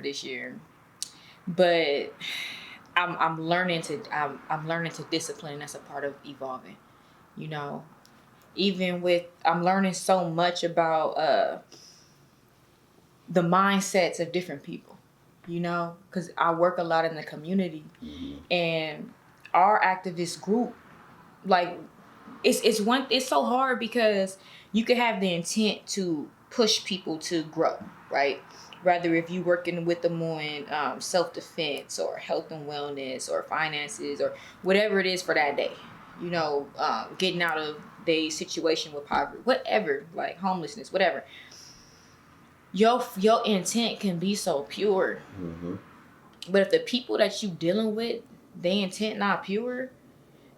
this year, but I'm learning to discipline. That's a part of evolving. You know, even with I'm learning so much about the mindsets of different people. You know, because I work a lot in the community, and our activist group, like, it's so hard because you could have the intent to push people to grow, right? Rather if you working with them on self-defense or health and wellness or finances or whatever it is for that day, you know, getting out of the situation with poverty, whatever, like homelessness, whatever. Your intent can be so pure, but if the people that you dealing with, they intent not pure,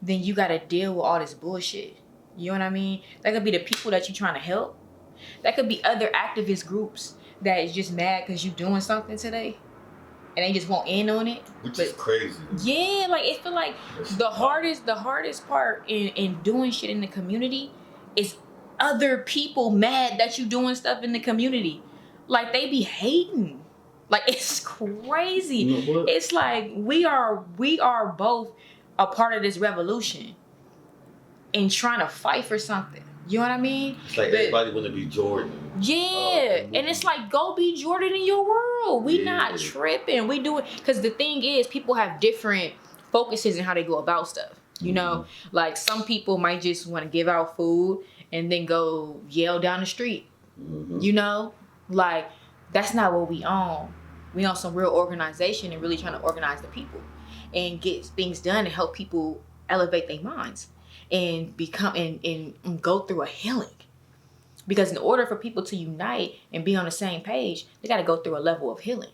then you got to deal with all this bullshit. You know what I mean? That could be the people that you're trying to help. That could be other activist groups that is just mad because you doing something today, and they just won't end on it. Which is crazy. Yeah, like it feel like the hardest part in doing shit in the community is other people mad that you doing stuff in the community. Like they be hating. Like it's crazy. You know what? It's like we are both a part of this revolution and trying to fight for something. You know what I mean? It's like everybody want to be Jordan. Yeah, and it's like, go be Jordan in your world. We not tripping. We do it because the thing is, people have different focuses in how they go about stuff. You know, like some people might just want to give out food and then go yell down the street. You know, like that's not what we own. We own some real organization and really trying to organize the people and get things done and help people elevate their minds and become and go through a healing. Because in order for people to unite and be on the same page, they got to go through a level of healing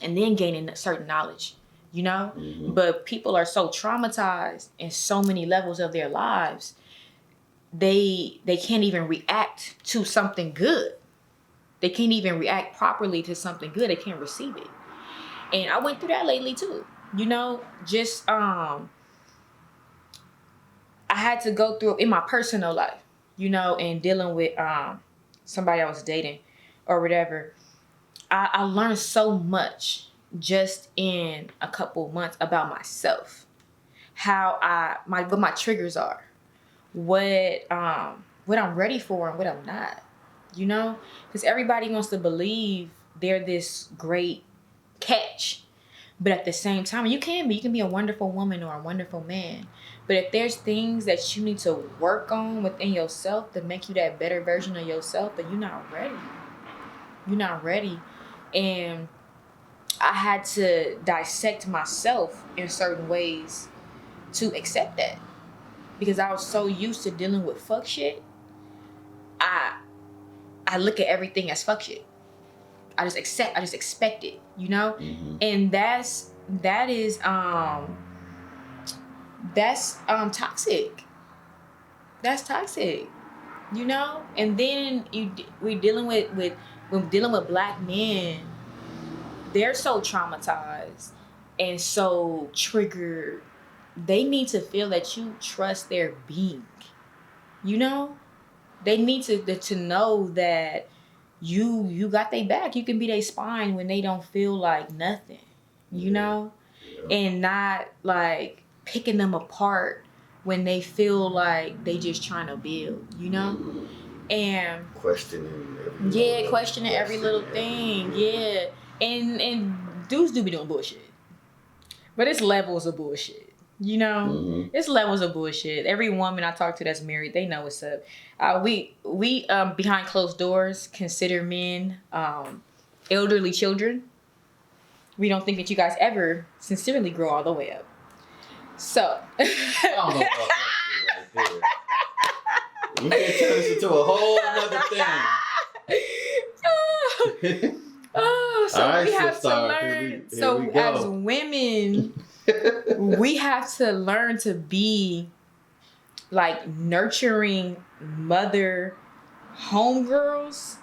and then gaining certain knowledge, you know? But people are so traumatized in so many levels of their lives, they can't even react to something good. They can't even react properly to something good. They can't receive it. And I went through that lately too. You know, just I had to go through in my personal life, you know, and dealing with somebody I was dating or whatever. I learned so much just in a couple months about myself, how what my triggers are, what I'm ready for and what I'm not, you know, because everybody wants to believe they're this great catch. But at the same time, you can be a wonderful woman or a wonderful man. But if there's things that you need to work on within yourself to make you that better version of yourself, then you're not ready. You're not ready. And I had to dissect myself in certain ways to accept that. Because I was so used to dealing with fuck shit. I look at everything as fuck shit. I just expect it, you know? And that's toxic. That's toxic, you know? And then we're dealing with black men. They're so traumatized and so triggered. They need to feel that you trust their being, you know? They need to know that you got their back. You can be their spine when they don't feel like nothing, you know? And not like picking them apart when they feel like they just trying to build, you know? And questioning every little thing. Yeah. And dudes do be doing bullshit. But it's levels of bullshit. You know, it's levels of bullshit. Every woman I talk to that's married, they know what's up. We behind closed doors consider men elderly children. We don't think that you guys ever sincerely grow all the way up. So I don't know about that shit right there. You can turn this into a whole other thing. So right, we have to learn. So as women, we have to learn to be like nurturing mother homegirls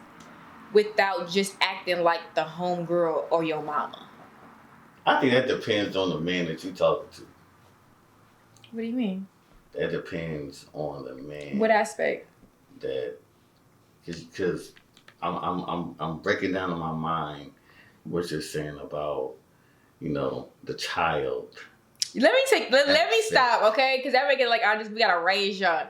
without just acting like the homegirl or your mama. I think that depends on the man that you're talking to. What do you mean? That depends on the man. What aspect? That, because I'm breaking down in my mind what you're saying about, the child. Let me stop, okay? Because that make it like we gotta raise y'all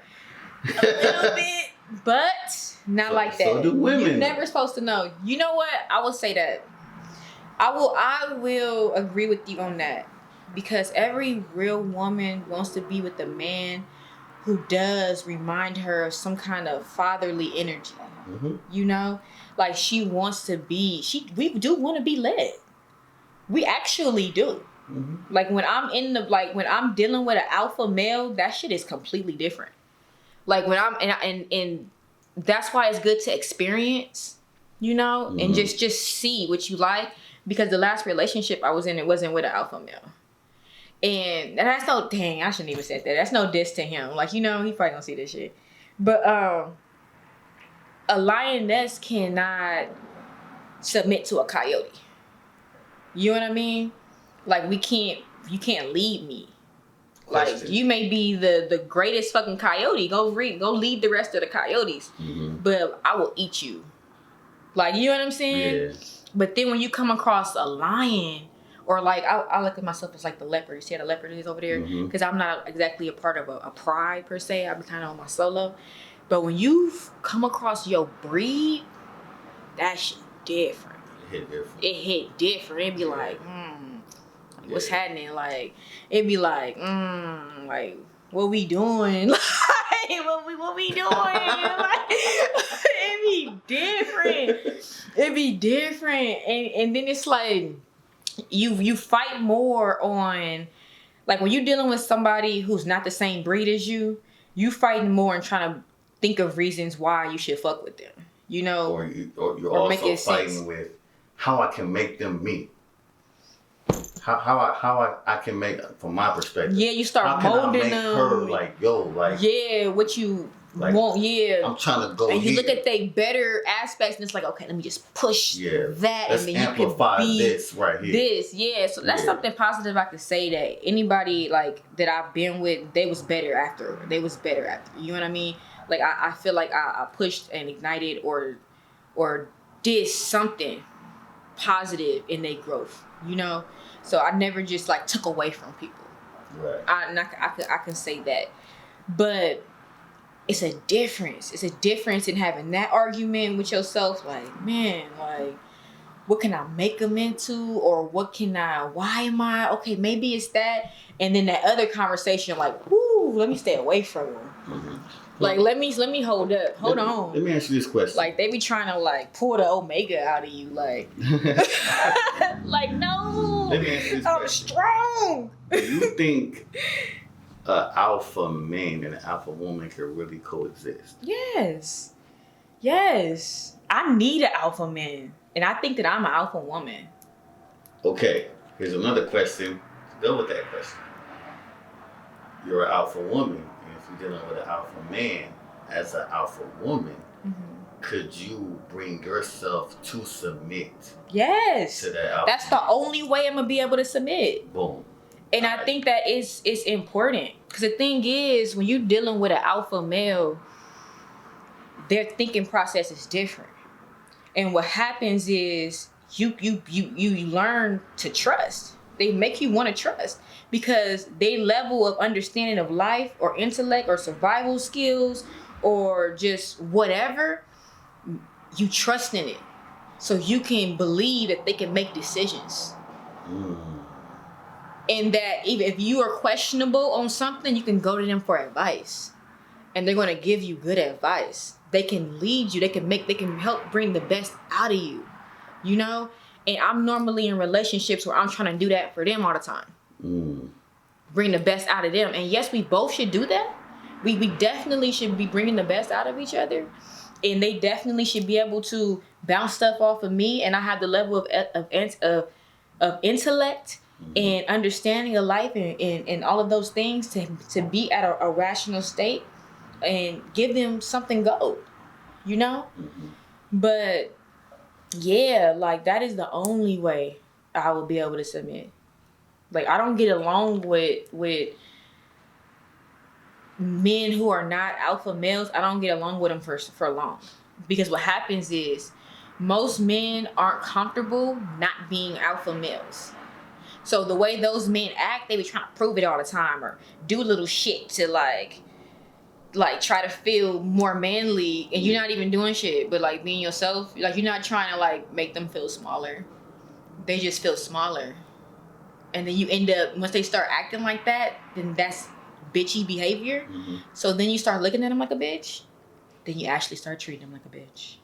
a little bit, but not like that. So do women. You're never supposed to know. You know what? I will say that. I will agree with you on that, because every real woman wants to be with a man who does remind her of some kind of fatherly energy. Mm-hmm. Like she wants to be. We do want to be led. We actually do. Mm-hmm. Like when I'm dealing with an alpha male, that shit is completely different. Like when I'm and that's why it's good to experience, Mm-hmm. and just see what you like. Because the last relationship I was in, it wasn't with an alpha male. And that's no, dang, I shouldn't even said that. That's no diss to him. Like, he probably gonna see this shit. But a lioness cannot submit to a coyote. You know what I mean? Like, you can't lead me. Question. Like, you may be the greatest fucking coyote. Go lead the rest of the coyotes. Mm-hmm. But I will eat you. Like, you know what I'm saying? Yeah. But then when you come across a lion, or like, I look at myself as like the leopard. You see how the leopard is over there? Because I'm not exactly a part of a pride per se. I'm kind of on my solo. But when you come across your breed, that shit different. It hit different. It'd be like, what's happening? Like, it'd be like, like, what we doing? Like, what we doing? Like, it'd be different. And then it's like, you fight more on, like, when you're dealing with somebody who's not the same breed as you fighting more and trying to think of reasons why you should fuck with them, or you're also fighting with how I can make them me. How I can make, from my perspective. Yeah, you start molding them. Her like, yeah, what you want. Yeah, I'm trying to go. And you look at their better aspects, and it's like, okay, let me just push that, let's and then amplify you can be this right here. So that's something positive I could say, that anybody like that I've been with, they was better after. You know what I mean? Like I feel like I pushed and ignited or did something positive in their growth. So I never just like took away from people. Right. I can say that, but it's a difference. It's a difference in having that argument with yourself. Like, man, like, what can I make them into, or why am I okay? Maybe it's that, and then that other conversation, like, whoo, let me stay away from them. Mm-hmm. Like, let me hold on. Let me ask you this question. Like, they be trying to like pull the omega out of you, like, like, no, let me ask you this I'm question. strong. Do you think an alpha man and an alpha woman can really coexist? Yes. I need an alpha man, and I think that I'm an alpha woman. Okay, here's another question to go with that question. You're an alpha woman, and if you're dealing with an alpha man as an alpha woman, could you bring yourself to submit? Yes. To that alpha? That's the only way I'm gonna be able to submit. Boom. And I think that it's important, because the thing is, when you're dealing with an alpha male, their thinking process is different, and what happens is you learn to trust. They make you want to trust, because their level of understanding of life or intellect or survival skills or just whatever, you trust in it, so you can believe that they can make decisions. And that even if you are questionable on something, you can go to them for advice, and they're going to give you good advice. They can lead you. They can help bring the best out of you, And I'm normally in relationships where I'm trying to do that for them all the time. Bring the best out of them. And yes, we both should do that. We definitely should be bringing the best out of each other. And they definitely should be able to bounce stuff off of me. And I have the level of intellect and understanding of life and all of those things to be at a rational state and give them something gold, But yeah, like, that is the only way I will be able to submit. Like, I don't get along with men who are not alpha males. I don't get along with them for long, because what happens is most men aren't comfortable not being alpha males. So the way those men act, they be trying to prove it all the time or do little shit to like try to feel more manly, and you're not even doing shit but like being yourself. Like you're not trying to like make them feel smaller. They just feel smaller. And then you end up, once they start acting like that, then that's bitchy behavior. Mm-hmm. So then you start looking at them like a bitch. Then you actually start treating them like a bitch.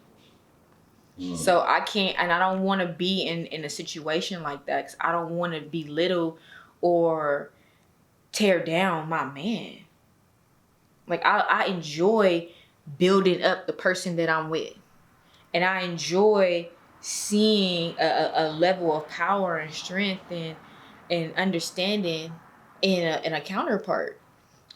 Mm. So I can't, and I don't want to be in a situation like that, because I don't want to belittle or tear down my man. Like I enjoy building up the person that I'm with. And I enjoy seeing a level of power and strength and understanding in a counterpart.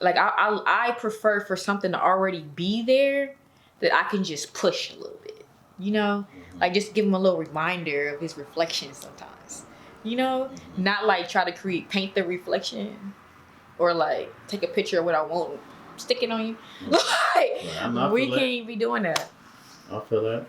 Like I prefer for something to already be there that I can just push a little bit, you know? Mm-hmm. Like just give him a little reminder of his reflection sometimes, you know? Mm-hmm. Not like try to paint the reflection or like take a picture of what I want, stick it on you. Mm-hmm. Like we can't be doing that. I feel that.